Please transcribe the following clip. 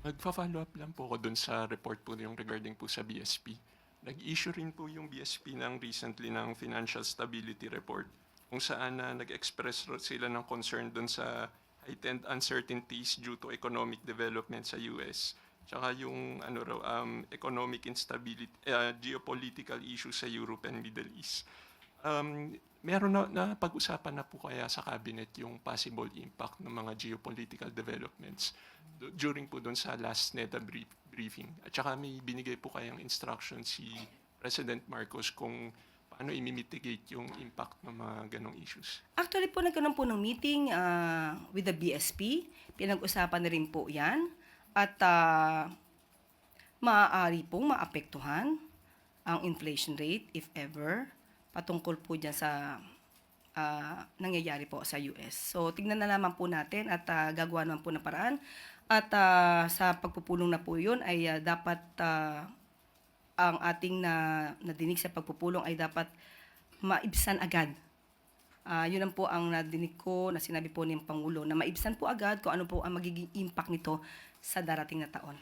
Magfa-follow up lang po ako dun sa report po yung regarding po sa BSP. Nag-issue rin po yung BSP ng recently ng Financial Stability Report kung saan nag-express sila ng concern dun sa heightened uncertainties due to economic development sa US. Tsaka yung economic instability, geopolitical issues sa Europe and Middle East. Meron na pag-usapan na po kaya sa cabinet yung possible impact ng mga geopolitical developments during po doon sa last NEDA briefing. At saka may binigay po kayang instruction si President Marcos kung paano i-mitigate yung impact ng mga ganong issues. Actually po, nagkaroon po ng meeting with the BSP. Pinag-usapan na rin po yan. At maaari pong maapektuhan ang inflation rate, if ever, patungkol po dyan sa nangyayari po sa US. So, tignan na naman po natin at gagawa naman po ng paraan. At sa pagpupulong na po yun ay dapat ang ating nadinig sa pagpupulong ay dapat maibsan agad. Yun lang po ang nadinig ko na sinabi po ng Pangulo na maibsan po agad kung ano po ang magiging impact nito sa darating na taon.